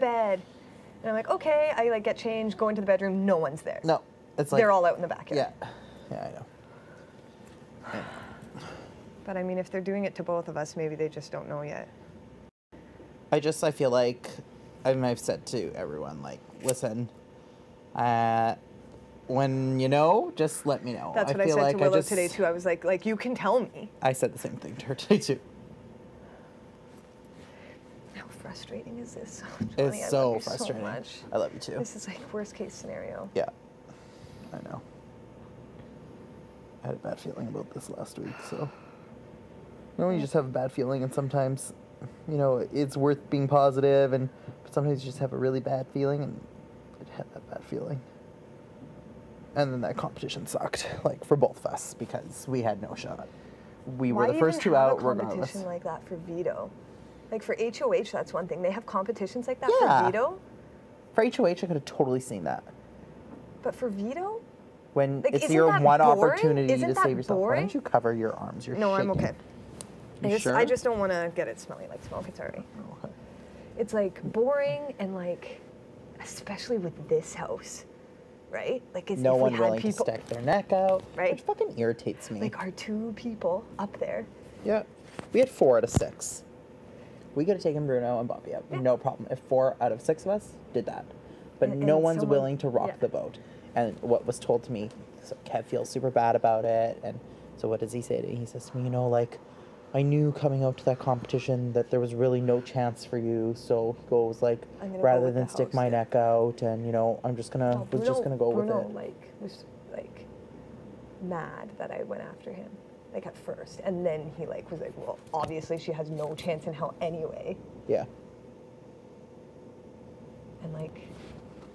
bed. And I'm like, okay. I like get changed, go into the bedroom. No one's there. No, it's like they're all out in the backyard. Yeah, I know. But I mean, if they're doing it to both of us, maybe they just don't know yet. I feel like, I've said to everyone, like, listen, when you know, just let me know. That's what I said to Willow today too. I was like, you can tell me. I said the same thing to her today too. How frustrating is this? It's so frustrating. So much. I love you too. This is like worst case scenario. Yeah, I know. I had a bad feeling about this last week, so. You know, you just have a bad feeling, and sometimes, you know, it's worth being positive, but sometimes you just have a really bad feeling, and it had that bad feeling. And then that competition sucked, like, for both of us, because we had no shot. We were the first two out, regardless. Why even have a competition like that for veto? Like, for HOH, that's one thing. They have competitions like that for veto? For HOH, I could have totally seen that. But for veto? When like, it's your one opportunity to save yourself. Boring? Why don't you cover your arms? You're No, shaking. I'm okay. I just don't want to get it smelly like smoke. It's already. Oh, okay. It's like boring and like, especially with this house, right? Like, as no if one we willing had people, to stick their neck out, right? Which fucking irritates me. Like our 2 people up there. Yeah, we had 4 out of 6. We could have taken Bruno and Bobby out, no problem. If 4 out of 6 of us did that, but no one's willing to rock the boat. And what was told to me, so Kev feels super bad about it, and so what does he say to me? He says to me, you know, like, I knew coming out to that competition that there was really no chance for you, so he goes like, rather than stick my neck out, and you know, we're just gonna go with it. Bruno was like mad that I went after him, like at first, and then he like was like, well, obviously she has no chance in hell anyway. Yeah. And like,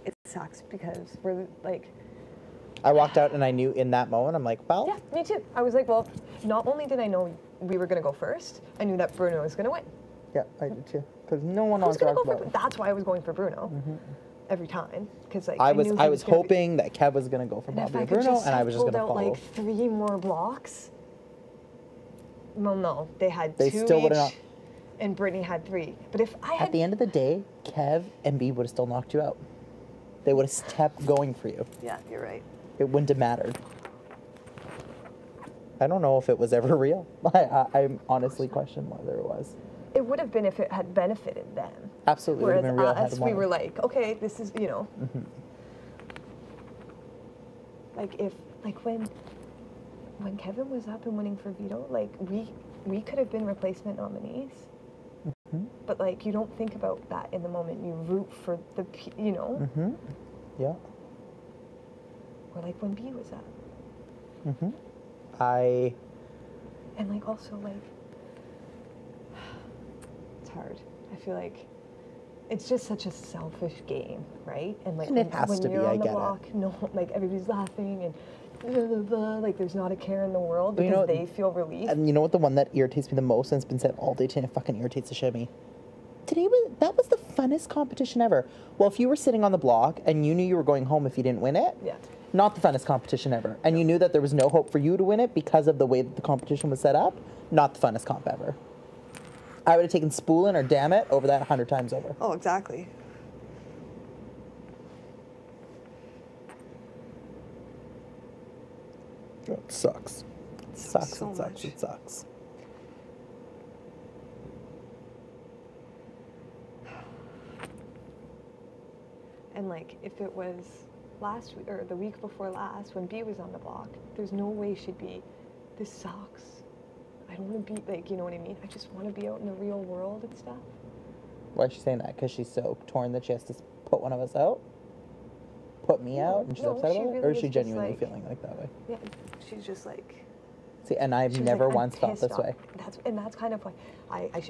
it sucks because we're like. I walked out and I knew in that moment, I'm like, well. Yeah, me too. I was like, well, not only did I know we were going to go first, I knew that Bruno was going to win. Yeah, I did too. Because no one else talked about it. That's why I was going for Bruno every time. Because like I was hoping that Kev was going to go for Bobby or Bruno, and I was just going to follow. Like 3 more blocks. Well, no, they had 2 They still would have not. And Brittany had 3. But if I had... At the end of the day, Kev and B would have still knocked you out. They would have kept going for you. Yeah, you're right. It wouldn't have mattered. I don't know if it was ever real. I honestly question whether it was. It would have been if it had benefited them. Absolutely, whereas it would have been real. us, we were like, okay, this is, you know. Like if, like when Kevin was up and winning for veto, like we could have been replacement nominees. But like you don't think about that in the moment. You root for the, you know. Yeah. Or like when B was up. And like also like, it's hard. I feel like it's just such a selfish game, right? And like and it has to be, I get it. No, like everybody's laughing and blah, blah, blah, like there's not a care in the world because they feel relief. And you know what the one that irritates me the most, and it's been said all day today, and it fucking irritates the shit out of me? That was the funnest competition ever. Well, if you were sitting on the block and you knew you were going home if you didn't win it, not the funnest competition ever. And you knew that there was no hope for you to win it because of the way that the competition was set up, not the funnest comp ever. I would have taken Spoolin or Damn It over that 100 times over. Oh, exactly. It sucks. It sucks. It sucks. And like, if it was last week or the week before last when B was on the block, there's no way she'd be, this sucks. I don't want to be, like, you know what I mean? I just want to be out in the real world and stuff. Why is she saying that? Because she's so torn that she has to put one of us out? Put me out? And she's upset about it? Or is she genuinely feeling like that way? Yeah, she's just like... See, and I've never once felt this way. That's kind of why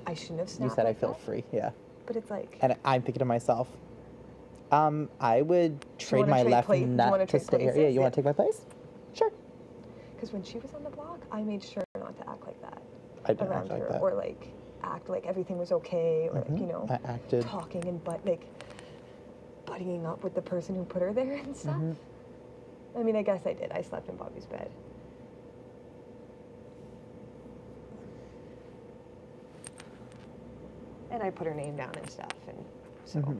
I shouldn't have snapped. You said I feel free, yeah. But it's like... And I'm thinking to myself, I would trade my left nut to stay here. Yeah, you want to take my place? Sure. Because when she was on the block, I made sure not to act like that. I didn't act like that. Or like act like everything was okay, or like, you know, I acted talking and buddying up with the person who put her there and stuff. I mean, I guess I did. I slept in Bobby's bed. And I put her name down and stuff, and so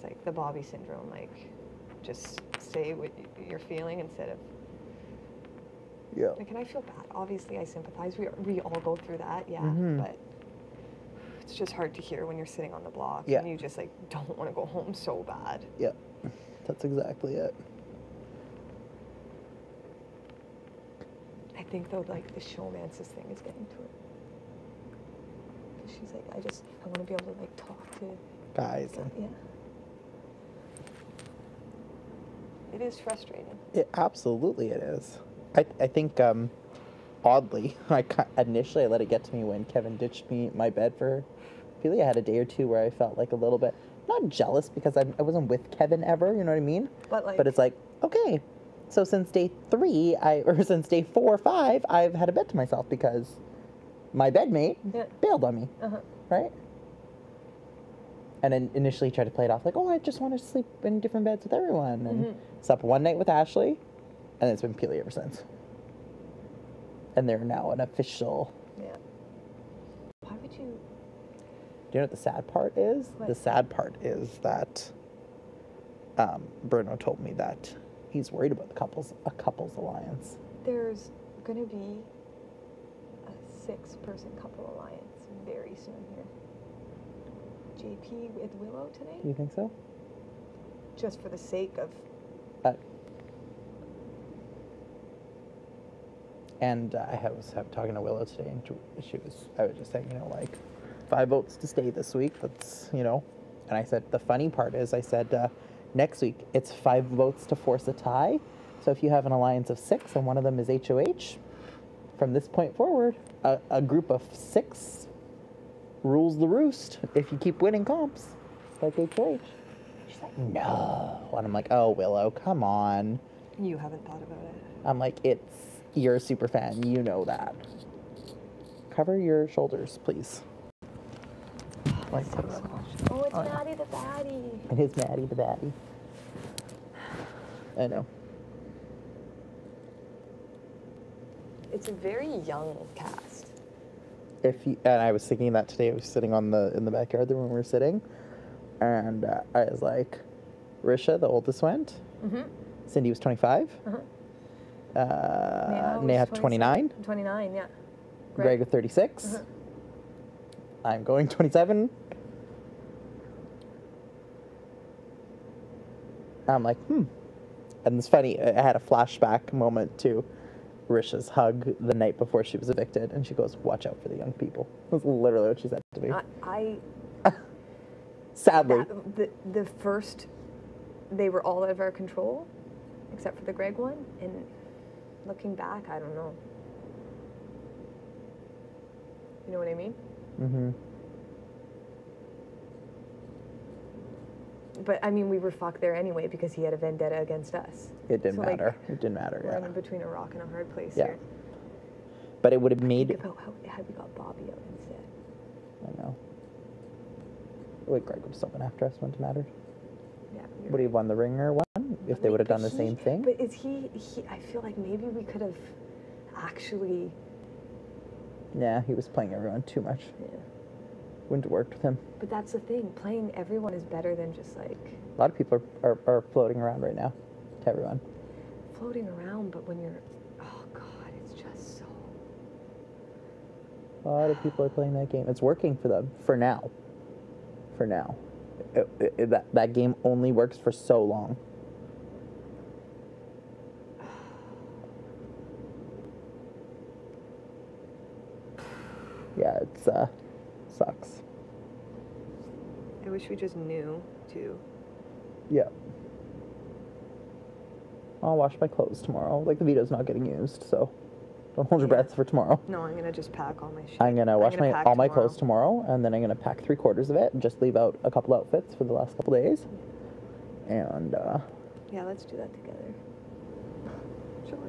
like the Bobby syndrome, like just say what you're feeling instead of. Yeah. Like, and I feel bad. Obviously, I sympathize. We all go through that, yeah. But it's just hard to hear when you're sitting on the block and you just like don't want to go home so bad. Yeah, that's exactly it. I think though, like the Showmances thing is getting to her. She's like, I want to be able to like talk to guys. Yeah. It is frustrating. Absolutely it is. I think, oddly, initially I let it get to me when Kevin ditched me my bed for, I feel like I had a day or two where I felt like a little bit, not jealous because I wasn't with Kevin ever, you know what I mean? But it's like, okay, so since day 3, or since day 4 or 5, I've had a bed to myself because my bedmate bailed on me, right? And then initially tried to play it off like, oh, I just want to sleep in different beds with everyone. And slept one night with Ashley, and it's been Peely ever since. And they're now an official. Yeah. Why would you? Do you know what the sad part is? What? The sad part is that Bruno told me that he's worried about a couple's alliance. There's gonna be a 6-person couple alliance very soon here. JP with Willow today? Do you think so? Just for the sake of. And I was talking to Willow today, and I was just saying, 5 votes to stay this week. That's, and I said, the funny part is, I said, next week, it's 5 votes to force a tie. So if you have an alliance of 6 and one of them is HOH, from this point forward, a group of 6 rules the roost if you keep winning comps, like HOH. She's like, no. And I'm like, oh, Willow, come on. You haven't thought about it. I'm like, you're a super fan. You know that. Cover your shoulders, please. Like, oh, it's Maddie the baddie. It is Maddie the baddie. I know. It's a very young cast. And I was thinking that today. I was sitting in the backyard when we were sitting, and I was like, Risha, the oldest, went. Cindy was 25. Neha 29. 29, yeah. Greg with 36. I'm going 27. I'm like, And it's funny, I had a flashback moment to Risha's hug the night before she was evicted, and she goes, watch out for the young people. That's literally what she said to me. Sadly. The first, they were all out of our control, except for the Greg one, and looking back, I don't know. You know what I mean? But, I mean, we were fucked there anyway because he had a vendetta against us. It didn't matter. It didn't matter, we're in between a rock and a hard place yeah. here. But it would have made... Think about how we got Bobby out instead. I know. Wait, Greg would have still been after us, wouldn't have mattered. Yeah. Would he have won the ringer one if they would have done the same thing? But is he... I feel like maybe we could have actually... Yeah, he was playing everyone too much. Yeah. Wouldn't have worked with him. But that's the thing. Playing everyone is better than just like... A lot of people are floating around right now to everyone. Floating around, but when you're... Oh, God, it's just so... A lot of people are playing that game. It's working for them, for now. For now. That game only works for so long. Yeah, it's, sucks. I wish we just knew, too. Yeah. I'll wash my clothes tomorrow. Like, the Vito's not getting used, so don't hold your breath for tomorrow. No, I'm going to just pack all my shit. I'm going to wash all my clothes tomorrow, and then I'm going to pack 3/4 of it and just leave out a couple outfits for the last couple days. And, yeah, let's do that together. Sure.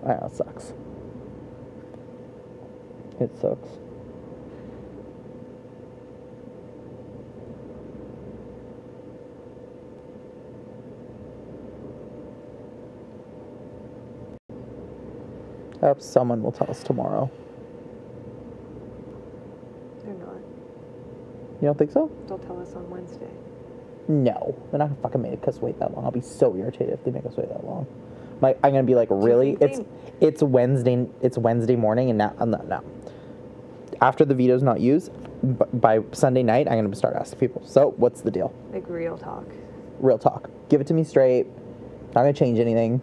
I know, it sucks. It sucks. I hope someone will tell us tomorrow. They're not. You don't think so? They'll tell us on Wednesday. No, they're not gonna fucking make us wait that long. I'll be so irritated if they make us wait that long. Like, I'm gonna be like, really? It's Wednesday. It's Wednesday morning, and now no. After the veto's not used, by Sunday night, I'm gonna start asking people. So, what's the deal? Like real talk. Real talk. Give it to me straight. Not gonna change anything.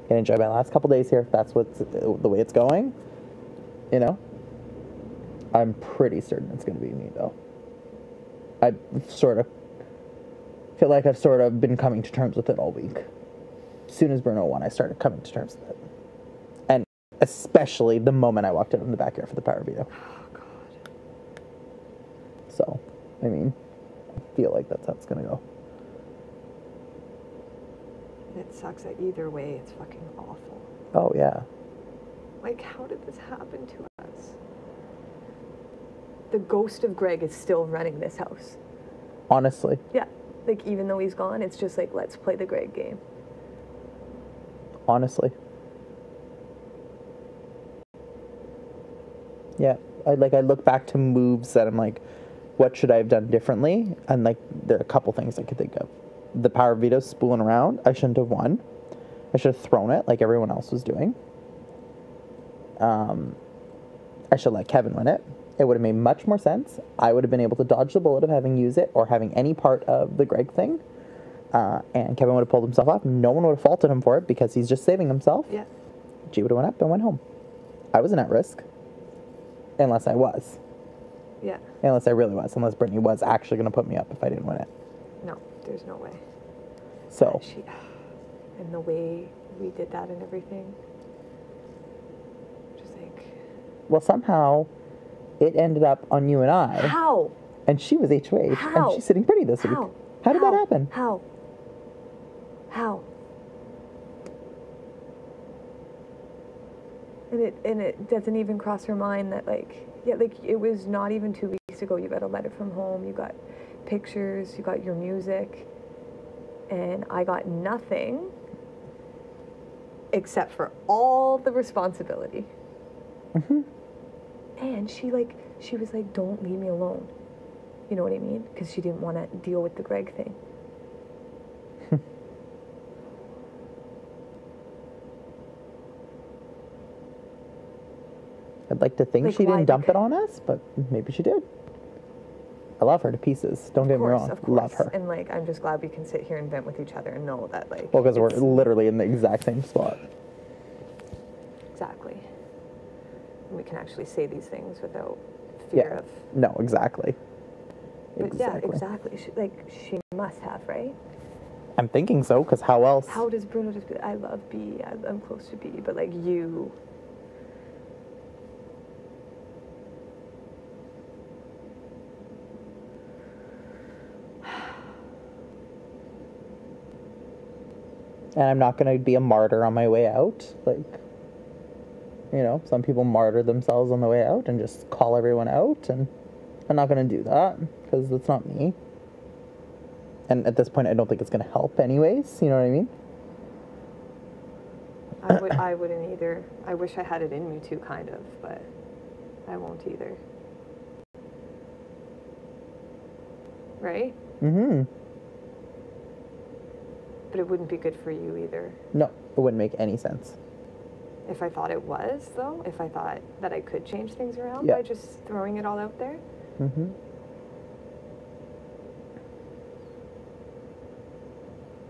Gonna enjoy my last couple days here if that's what's the way it's going. You know. I'm pretty certain it's gonna be me though. I sort of feel like I've sort of been coming to terms with it all week. As soon as Bruno won, I started coming to terms with it. And especially the moment I walked out in the backyard for the power veto. Oh, God. So, I mean, I feel like that's how it's going to go. It sucks that either way, it's fucking awful. Oh, yeah. Like, how did this happen to us? The ghost of Greg is still running this house. Honestly. Yeah. Like, even though he's gone, it's just like, let's play the Greg game. Honestly. Yeah. I look back to moves that I'm like, what should I have done differently? And like, there are a couple things I could think of. The power veto spooling around, I shouldn't have won. I should have thrown it like everyone else was doing. I should let Kevin win it. It would have made much more sense. I would have been able to dodge the bullet of having used it or having any part of the Greg thing. And Kevin would have pulled himself up. No one would have faulted him for it because he's just saving himself. Yeah. G would have went up and went home. I wasn't at risk. Unless I was. Yeah. Unless I really was. Unless Brittany was actually going to put me up if I didn't win it. No, there's no way. So. And the way we did that and everything. Just like. Well, somehow it ended up on you and I. How? And she was HOH. How? And she's sitting pretty this week. How did that happen? How? And it doesn't even cross her mind that like it was not even 2 weeks ago. You got a letter from home. You got pictures. You got your music. And I got nothing except for all the responsibility. Mm-hmm. And she was like, don't leave me alone. You know what I mean? Because she didn't want to deal with the Greg thing. I'd like to think she didn't dump it on us, but maybe she did. I love her to pieces. Don't get me wrong. Of course. Love her. And like, I'm just glad we can sit here and vent with each other and know that like. Well, because we're literally in the exact same spot. Exactly. And we can actually say these things without fear of. No, exactly. But yeah, exactly. She must have, right? I'm thinking so, because how else? How does Bruno just be, I love B, I'm close to B, but like you. And I'm not going to be a martyr on my way out. Like, you know, some people martyr themselves on the way out and just call everyone out. And I'm not going to do that because that's not me. And at this point, I don't think it's going to help anyways. You know what I mean? I wouldn't either. I wish I had it in me to, kind of, but I won't either. Right? Mm-hmm. But it wouldn't be good for you either. No, it wouldn't make any sense. If I thought it was, though, if I thought that I could change things around by just throwing it all out there. Mm-hmm.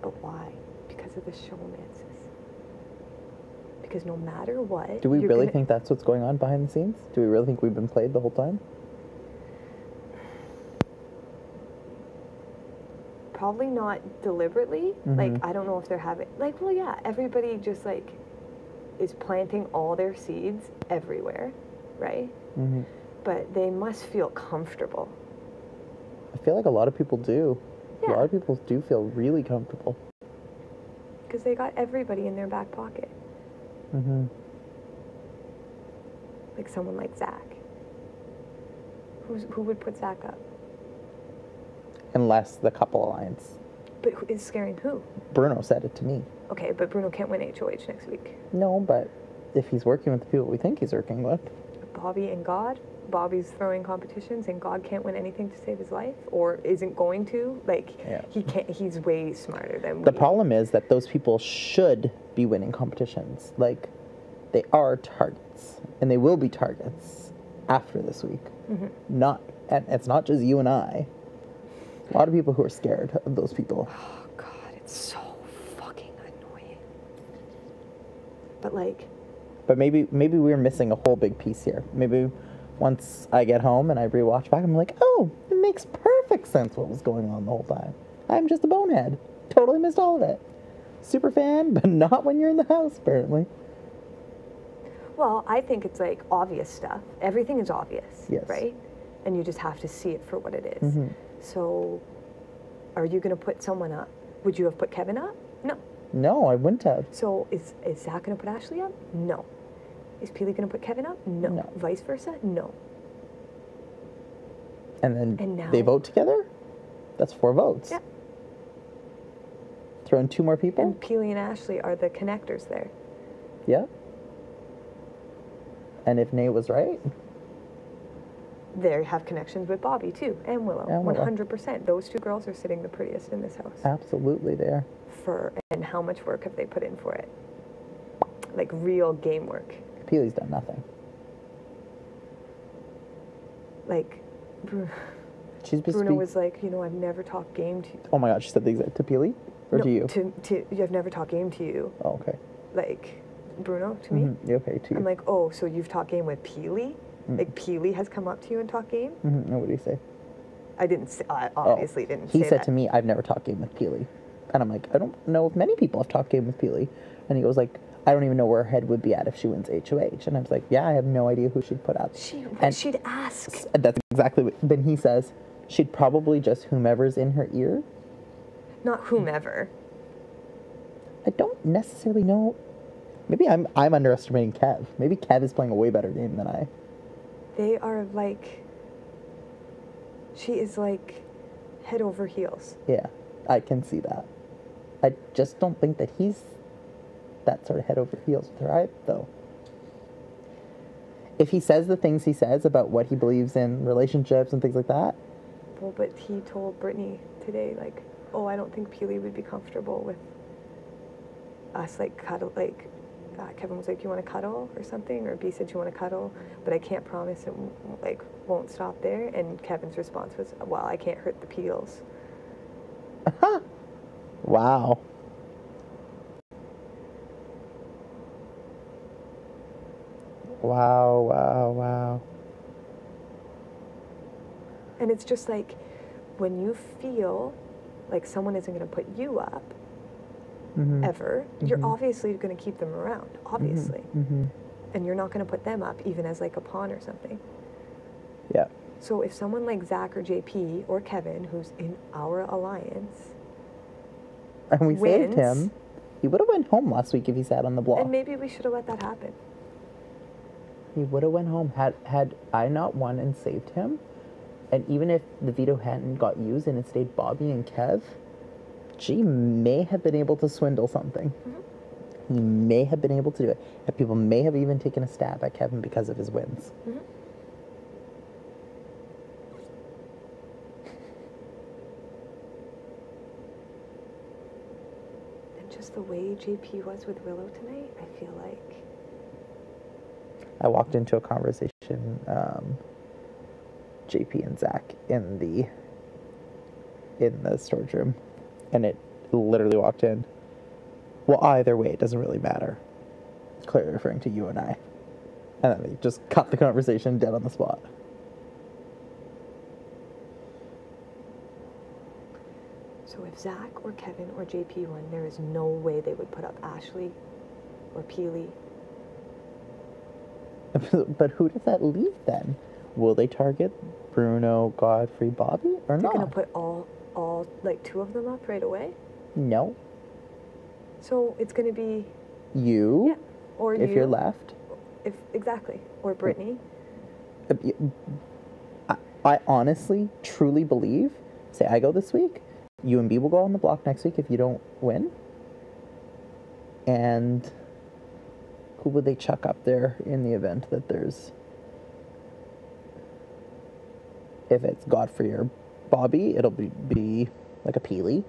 But why? Because of the showmances. Because no matter what... Do we really think that's what's going on behind the scenes? Do we really think we've been played the whole time? Probably not deliberately. Mm-hmm. Like, I don't know if they're having... Like, well, yeah, everybody just, like, is planting all their seeds everywhere, right? Mm-hmm. But they must feel comfortable. I feel like a lot of people do. Yeah. A lot of people do feel really comfortable. Because they got everybody in their back pocket. Mm-hmm. Like someone like Zach. Who would put Zach up? Unless the couple alliance. But who is scaring who? Bruno said it to me. Okay, but Bruno can't win HOH next week. No, but if he's working with the people we think he's working with. Bobby and God. Bobby's throwing competitions and God can't win anything to save his life or isn't going to. Like, he can't, he's way smarter than we. The problem is that those people should be winning competitions. Like, they are targets and they will be targets after this week. And it's not just you and I. A lot of people who are scared of those people. Oh, God, it's so fucking annoying. But, like... But maybe we're missing a whole big piece here. Maybe once I get home and I rewatch back, I'm like, oh, it makes perfect sense what was going on the whole time. I'm just a bonehead. Totally missed all of it. Super fan, but not when you're in the house, apparently. Well, I think it's, like, obvious stuff. Everything is obvious, yes. right? And you just have to see it for what it is. So, are you going to put someone up? Would you have put Kevin up? No. No, I wouldn't have. So, is Zach going to put Ashley up? No. Is Peely going to put Kevin up? No. Vice versa? No. And then they vote together? That's 4 votes. Yeah. Throw in 2 more people? And Peely and Ashley are the connectors there. Yeah. And if Nate was right? They have connections with Bobby, too, and Willow. 100%. Those 2 girls are sitting the prettiest in this house. Absolutely, they are. And how much work have they put in for it? Like, real game work. Peely's done nothing. Like, Bruno was like, I've never talked game to you. Oh my God, she said the exact to Peely? Or no, to you? I've never talked game to you. Oh, okay. Like, Bruno, to me? Okay, to you. I'm like, oh, so you've talked game with Peely? Like, Peely has come up to you and talked game? And what did he say? I didn't say, I obviously didn't say that. He said to me, I've never talked game with Peely. And I'm like, I don't know if many people have talked game with Peely. And he goes like, I don't even know where her head would be at if she wins HOH. And I was like, yeah, I have no idea who she'd put up. She'd ask. That's exactly what, then he says, she'd probably just whomever's in her ear. Not whomever. I don't necessarily know. Maybe I'm underestimating Kev. Maybe Kev is playing a way better game than I. They are like, she is like head over heels. Yeah, I can see that. I just don't think that he's that sort of head over heels with her, though. If he says the things he says about what he believes in relationships and things like that. Well, but he told Brittany today, like, oh, I don't think Peely would be comfortable with us, like, cuddle, like, Kevin was like, you want to cuddle or something? Or B said, you want to cuddle? But I can't promise it, like, won't stop there. And Kevin's response was, well, I can't hurt the peels. Wow. Wow. And it's just like, when you feel like someone isn't going to put you up, ever, you're obviously going to keep them around, obviously. And you're not going to put them up even as like a pawn or something. Yeah. So if someone like Zach or JP or Kevin, who's in our alliance, and we saved him, he would have went home last week if he sat on the block. And maybe we should have let that happen. He would have went home had I not won and saved him. And even if the veto hadn't got used and it stayed Bobby and Kev, G may have been able to swindle something. He may have been able to do it. And people may have even taken a stab at Kevin because of his wins. And just the way JP was with Willow tonight, I feel like... I walked into a conversation, JP and Zach in the storage room, and it literally walked in. Well, either way, it doesn't really matter. Clearly referring to you and I. And then they just cut the conversation dead on the spot. So if Zach or Kevin or JP won, there is no way they would put up Ashley or Peely. But who does that leave then? Will they target Bruno, Godfrey, Bobby, or not? They're going to put all like 2 of them up right away? No. So it's going to be... You? Yeah. Or if you. You're left? Exactly. Or Brittany. I honestly, truly believe, say I go this week, you and B will go on the block next week if you don't win. And who would they chuck up there in the event that there's If it's Godfrey or Bobby, it'll be like a Peely.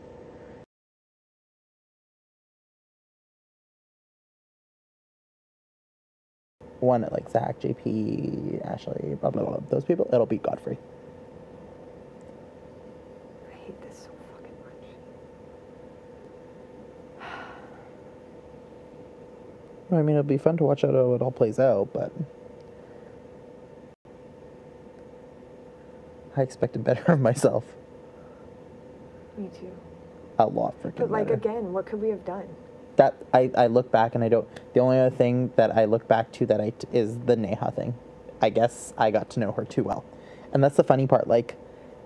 One like Zach, JP, Ashley, blah, blah, blah. Those people, it'll be Godfrey. I hate this so fucking much. I mean, it'll be fun to watch how it all plays out, but I expected better of myself. Me too. A lot freaking But like, better. again, what could we have done? That I look back and I don't. The only other thing that I look back to is the Neha thing. I guess I got to know her too well, and that's the funny part. Like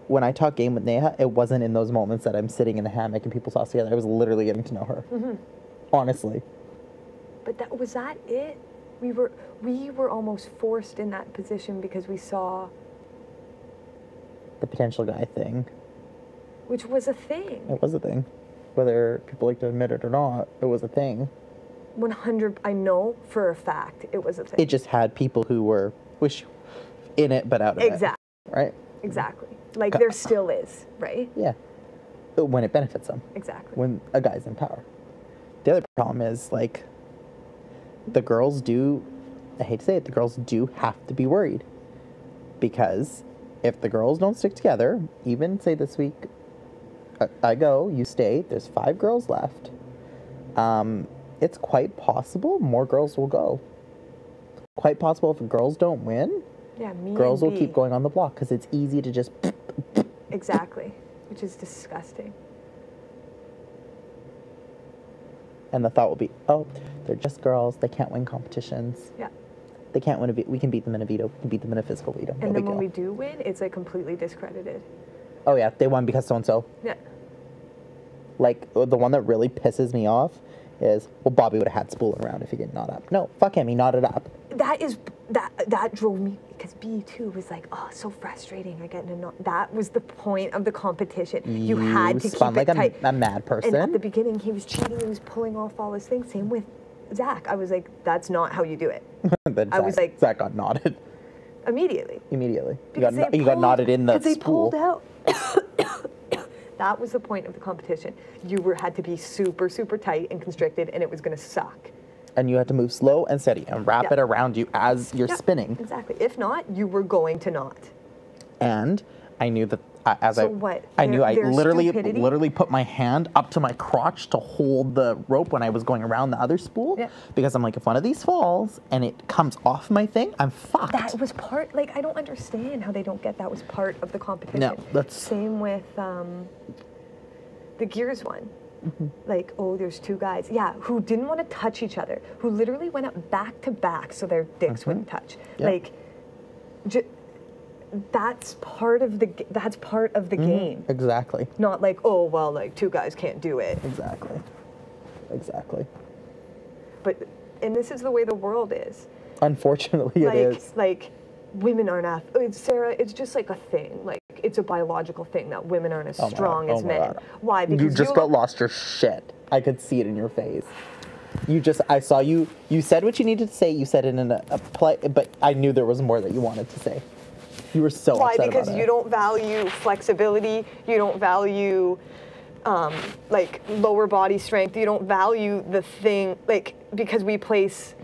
when I talk game with Neha, it wasn't in those moments that I'm sitting in the hammock and people sauce together. I was literally getting to know her. Mm-hmm. Honestly. But was that it? We were almost forced in that position because we saw The potential guy thing. Which was a thing. It was a thing. Whether people like to admit it or not, it was a thing. 100, I know for a fact it was a thing. It just had people who were in it but out of exactly. it. Right? Exactly. Like there still is, right? Yeah. When it benefits them. Exactly. When a guy's in power. The other problem is, like, the girls do, I hate to say it, the girls do have to be worried. Because if the girls don't stick together, even say this week, I go, you stay, there's 5 girls left. It's quite possible more girls will go. Quite possible if girls don't win, yeah, girls will keep going on the block because it's easy to just... Exactly. Which is disgusting. And the thought will be, oh, they're just girls, they can't win competitions. Yeah. They can't win we can beat them in a veto, we can beat them in a physical veto. And then when we do win, it's like completely discredited. Oh yeah, they won because so-and-so. Yeah. Like, the one that really pisses me off is, well, Bobby would have had Spool around if he didn't knot up. No, fuck him, he knotted up. That drove me, because B2 was like, oh, so frustrating, I get to knot. That was the point of the competition. You had to keep it tight. A mad person. And at the beginning, he was cheating, he was pulling off all his things. Same with Zach. I was like, that's not how you do it. Zach got knotted. Immediately. You got knotted in the spool. Because they pulled out. That was the point of the competition. You had to be super, super tight and constricted, and it was going to suck. And you had to move slow and steady and wrap it around you as you're spinning. Exactly. If not, you were going to knot. And I knew that I stupidity? literally put my hand up to my crotch to hold the rope when I was going around the other spool. Yeah. Because I'm like, if one of these falls and it comes off my thing, I'm fucked. That was part, like, I don't understand how they don't get that was part of the competition. No, that's... Same with the Gears one. Mm-hmm. Like, oh, there's 2 guys. Yeah, who didn't want to touch each other. Who literally went up back to back so their dicks wouldn't touch. Yeah. Like, that's part of the game. Exactly. Not like, oh, well, like 2 guys can't do it. Exactly. And this is the way the world is. Unfortunately, it is. Like, women aren't Sarah, it's just like a thing. Like, it's a biological thing that women aren't as strong as men. God. Why? Because you just lost your shit. I could see it in your face. I saw you said what you needed to say. You said it in a play, but I knew there was more that you wanted to say. You were so upset about it. Why? Because you don't value flexibility. You don't value, like, lower body strength. You don't value the thing, like, because we place,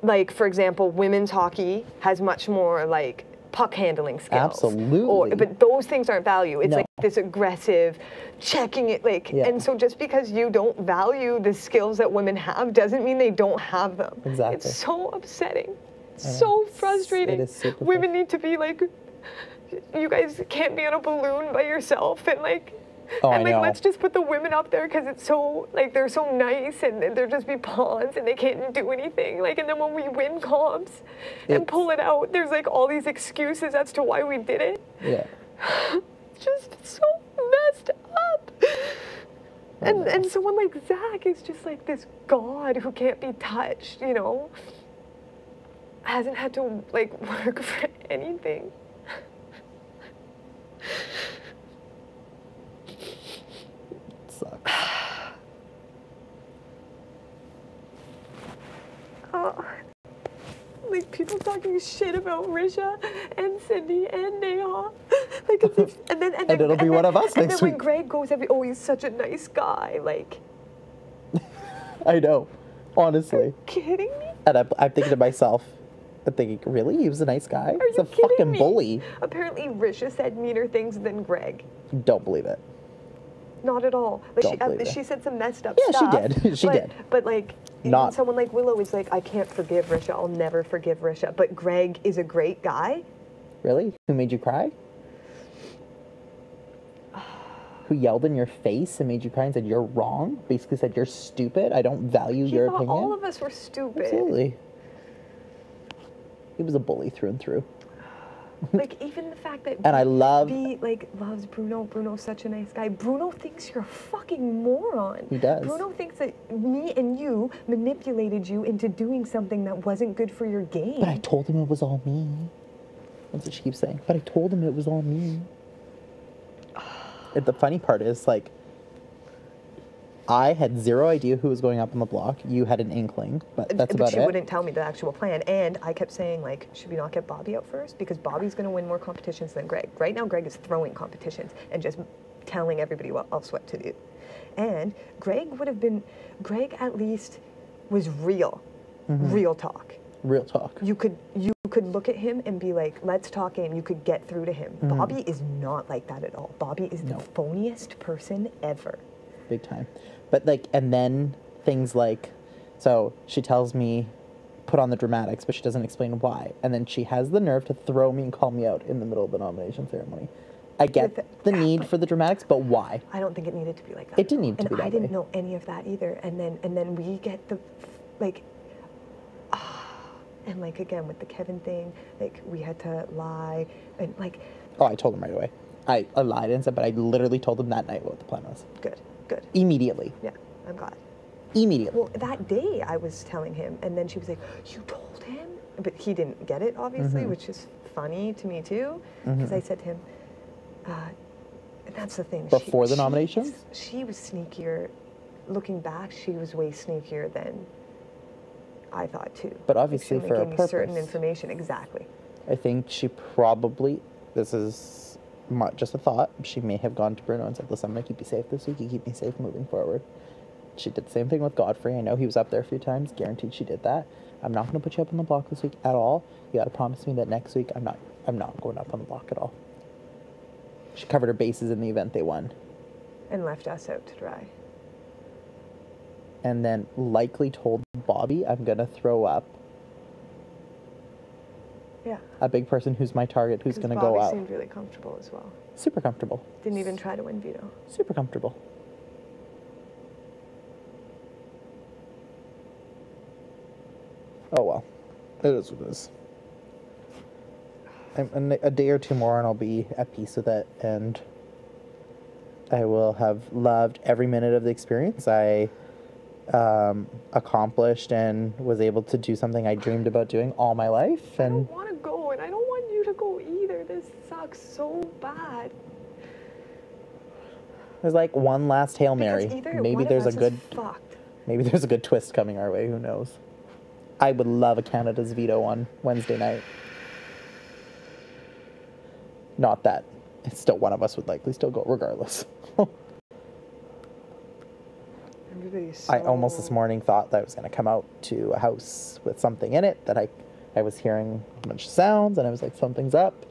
like, for example, women's hockey has much more, like, puck handling skills. Absolutely. But those things aren't valued. It's like this aggressive, checking it, like, and so just because you don't value the skills that women have doesn't mean they don't have them. Exactly. It's so upsetting. So frustrating. It is super Women need to be like, you guys can't be on a balloon by yourself, and like, let's just put the women up there because it's so, like, they're so nice and they're just be pawns and they can't do anything. Like, and then when we win comps and pull it out, there's like all these excuses as to why we did it. Yeah. It's just so messed up. And someone like Zach is just like this god who can't be touched, you know? Hasn't had to, like, work for anything. Sucks. Like, people talking shit about Risha and Cindy and Neha. Like, it's just, and then it'll be one of us and next then when week. Greg goes oh, he's such a nice guy. Like, I know, honestly. kidding me? And I'm thinking to myself, I'm thinking, really? He was a nice guy? Are He's you a kidding fucking me? bully. Apparently, Risha said meaner things than Greg. Don't believe it. Not at all. Like, Don't believe it. she said some messed up Yeah, stuff. she did. She did. But like, Not- even someone like Willow is like, I can't forgive Risha. I'll never forgive Risha. But Greg is a great guy. Really? Who made you cry? Who yelled in your face and made you cry and said you're wrong? Basically said you're stupid. I don't value He your thought opinion. all of us were stupid. Absolutely. He was a bully through and through. Like, even the fact that And I love- B, like, loves Bruno. Bruno's such a nice guy. Bruno thinks you're a fucking moron. He does. Bruno thinks that me and you manipulated you into doing something that wasn't good for your game. But I told him it was all me. That's what she keeps saying. But I told him it was all me. And the funny part is, like, I had zero idea who was going up on the block. You had an inkling, but that's about she it. wouldn't tell me the actual plan. And I kept saying, like, should we not get Bobby out first? Because Bobby's going to win more competitions than Greg. Right now, Greg is throwing competitions and just telling everybody else what to do. And Greg at least was real. Real talk. Real talk. You could look at him and be like, let's talk game. You could get through to him. Bobby is not like that at all. Bobby is the phoniest person ever. Big time. But, like, and then things like, so she tells me, put on the dramatics, but she doesn't explain why. And then she has the nerve to throw me and call me out in the middle of the nomination ceremony. I get the need for the dramatics, but why? I don't think it needed to be like that. It didn't need to be that way. And I didn't know any of that either. And then we get the, like, and like, again, with the Kevin thing, like, we had to lie, and like... Oh, I told him right away. I lied and said, but I literally told him that night what the plan was. Good. Immediately. Yeah, I'm glad. Immediately. Well, that day I was telling him, and then she was like, you told him? But he didn't get it, obviously, which is funny to me, too, because I said to him, and that's the thing. Before the nominations? She was sneakier. Looking back, she was way sneakier than I thought, too. But obviously like, for a gave me purpose. certain information, exactly. I think she probably, this is just a thought, she may have gone to Bruno and said, listen, I'm going to keep you safe this week. You keep me safe moving forward. She did the same thing with Godfrey. I know he was up there a few times. Guaranteed she did that. I'm not going to put you up on the block this week at all. You got to promise me that next week I'm not going up on the block at all. She covered her bases in the event they won. And left us out to dry. And then likely told Bobby, I'm going to throw up Yeah. a big person who's my target, who's going to go out. Bobby seemed really comfortable as well. Super comfortable. Didn't even try to win veto. Super comfortable. Oh well. It is what it is. A day or two more and I'll be at peace with it, and I will have loved every minute of the experience. I accomplished and was able to do something I dreamed about doing all my life. I And don't want to go, and I don't want you to go either. This sucks so bad. there's like one last Hail Mary. Because either Maybe one of there's a us is good fucked. maybe there's a good twist coming our way, who knows. I would love a Canada's veto on Wednesday night. Not that it's still one of us would likely still go regardless. Everybody's I almost this morning thought that I was going to come out to a house with something in it, that I was hearing a bunch of sounds, and I was like, something's up.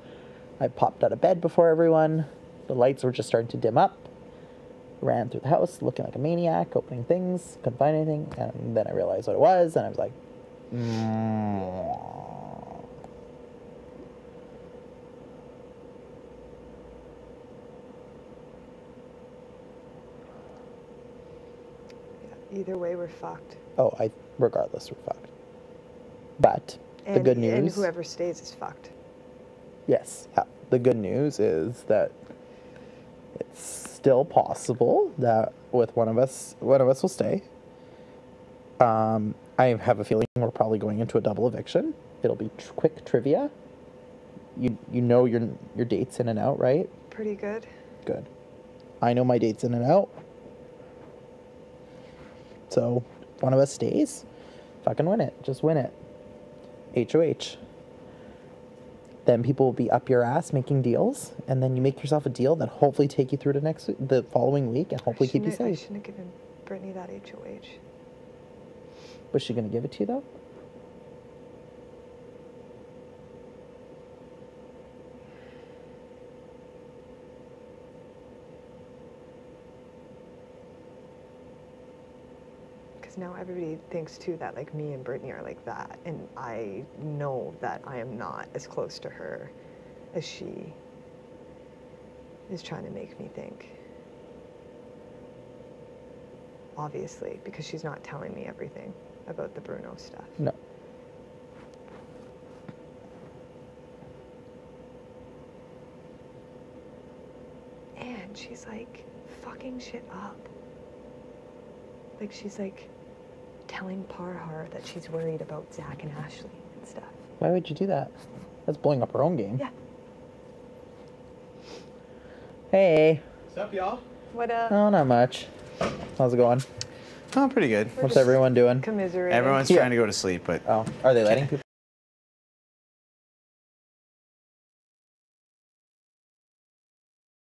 I popped out of bed before everyone. The lights were just starting to dim up. Ran through the house looking like a maniac, opening things, couldn't find anything, and then I realized what it was, and I was like, Either way, we're fucked. regardless, we're fucked. But the good news... And whoever stays is fucked. Yes. Yeah. The good news is that it's still possible that with one of us will stay. I have a feeling we're probably going into a double eviction. It'll be quick trivia. You know your dates in and out, right? Pretty good. Good. I know my dates in and out. So, one of us stays. Fucking win it. Just win it. HOH. then people will be up your ass making deals, and then you make yourself a deal that hopefully take you through to the following week and hopefully keep you I safe. shouldn't have given Brittany that HOH. Was she going to give it to you, though? Because now everybody thinks, too, that, like, me and Brittany are like that. And I know that I am not as close to her as she is trying to make me think. Obviously, because she's not telling me everything about the Bruno stuff. No. And she's like fucking shit up. Like she's like telling Parhar that she's worried about Zach and Ashley and stuff. Why would you do that? That's blowing up her own game. Yeah. Hey. What's up, y'all? What up? Oh, not much. How's it going? Oh, pretty good. What's everyone doing? Commiserating. Everyone's Yeah. trying to go to sleep, but Oh, are they letting people